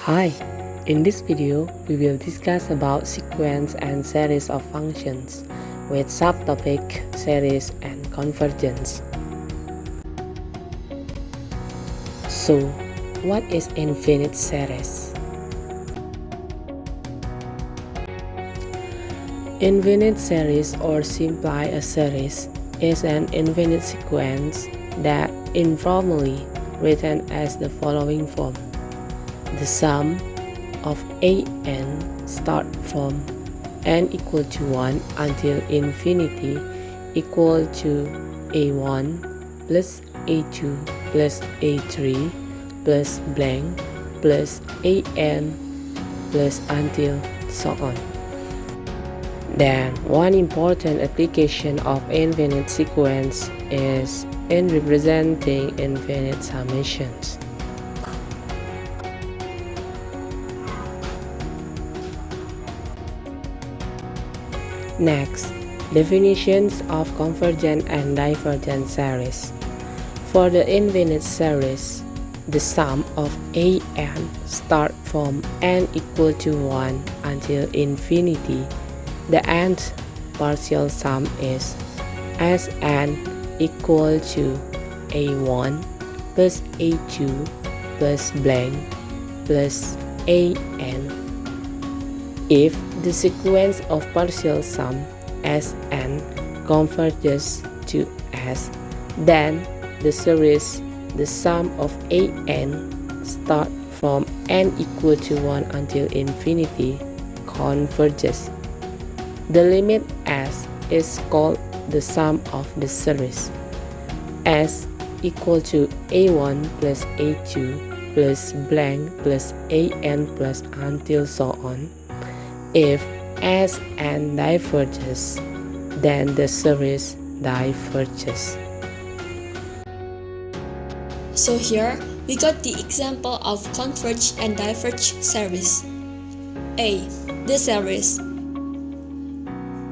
Hi, in this video we will discuss about sequence and series of functions with subtopic series and convergence. So, what is infinite series? Infinite series, or simply a series, is an infinite sequence that informally written as the following form. The sum of an start from n equal to 1 until infinity equal to a1 plus a2 plus a3 plus blank plus an plus until so on. Then, one important application of infinite sequence is in representing infinite summations. Next, definitions of convergent and divergent series. For the infinite series, the sum of an start from n equal to 1 until infinity. The nth partial sum is Sn equal to a1 plus a2 plus blank plus an. If the sequence of partial sum Sn converges to S, then the series, the sum of an start from n equal to 1 until infinity, converges. The limit S is called the sum of the series. S equal to a1 plus a2 plus blank plus an plus until so on. If Sn diverges, then the series diverges. So here, we got the example of converge and diverge series. A. The series.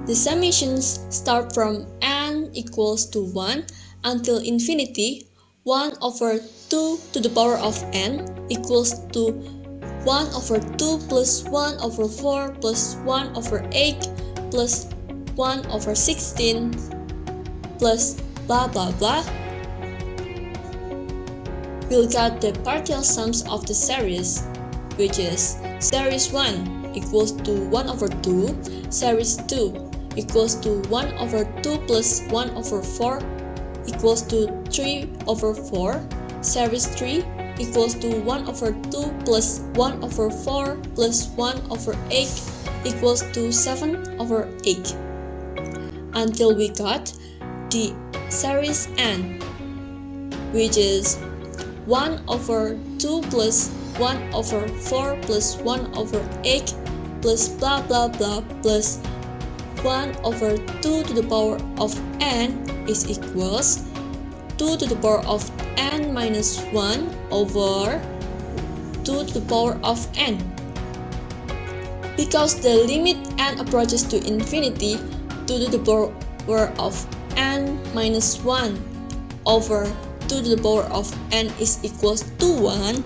The summations start from n equals to 1 until infinity. 1 over 2 to the power of n equals to 1 over 2 plus 1 over 4 plus 1 over 8 plus 1 over 16 plus blah blah blah. We'll get the partial sums of the series, which is series 1 equals to 1 over 2, series 2 equals to 1 over 2 plus 1 over 4 equals to 3 over 4, series 3 equals to 1 over 2 plus 1 over 4 plus 1 over 8 equals to 7 over 8, until we got the series n, which is 1 over 2 plus 1 over 4 plus 1 over 8 plus blah blah blah plus 1 over 2 to the power of n is equals 2 to the power of n minus 1 over 2 to the power of n. Because the limit n approaches to infinity, 2 to the power of n minus 1 over 2 to the power of n is equals to 1,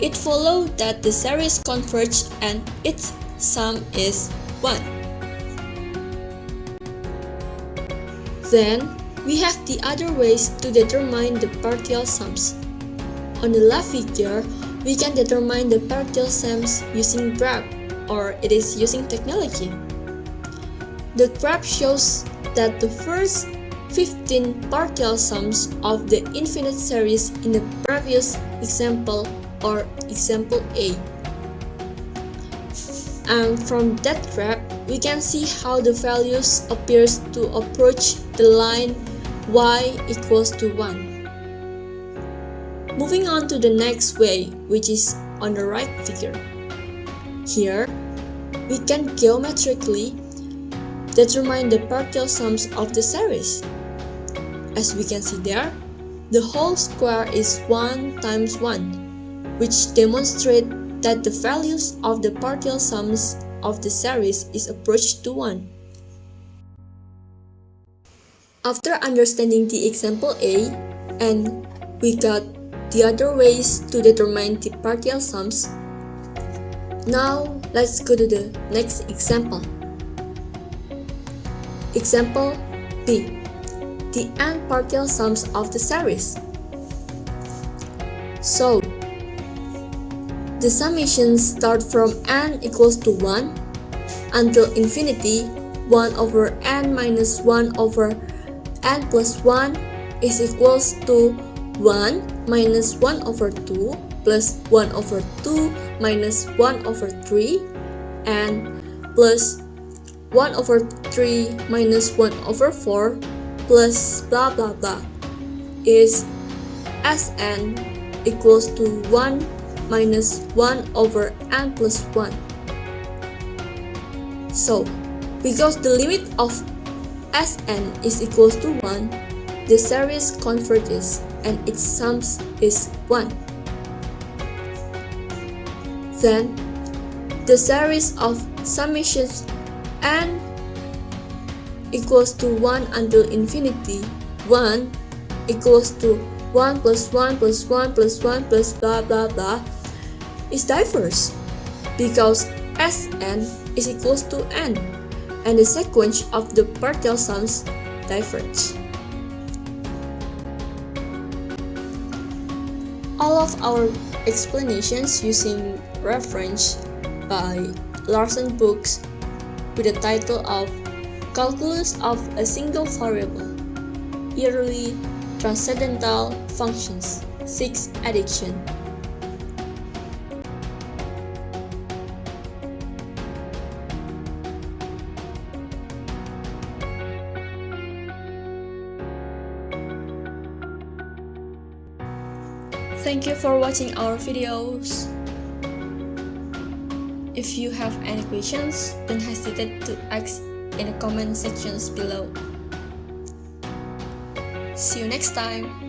it follows that the series converges and its sum is 1. Then, we have the other ways to determine the partial sums. On the left figure, we can determine the partial sums using graph, or it is using technology. The graph shows that the first 15 partial sums of the infinite series in the previous example, or example A. And from that graph, we can see how the values appears to approach the line y equals to 1. Moving on to the next way, which is on the right figure. Here, we can geometrically determine the partial sums of the series. As we can see there, the whole square is 1 times 1, which demonstrates that the values of the partial sums of the series is approached to 1. After understanding the example A, and we got the other ways to determine the partial sums. Now, let's go to the next example. Example B. The n partial sums of the series. So, the summations start from n equals to 1 until infinity. 1 over n minus 1 over n plus 1 is equals to 1 minus 1 over 2 plus 1 over 2 minus 1 over 3 and plus 1 over 3 minus 1 over 4 plus blah blah blah is Sn equals to 1 minus 1 over n plus 1. So, because the limit of Sn is equals to 1, the series converges and its sums is 1. Then, the series of summations n equals to 1 until infinity, 1 equals to 1 plus 1 plus 1 plus 1 plus blah blah blah is diverse because Sn is equals to n and the sequence of the partial sums diverge. All of our explanations using reference by Larson books with the title of Calculus of a Single Variable, Yearly Transcendental Functions, 6th edition. Thank you for watching our videos. If you have any questions, don't hesitate to ask in the comment sections below. See you next time.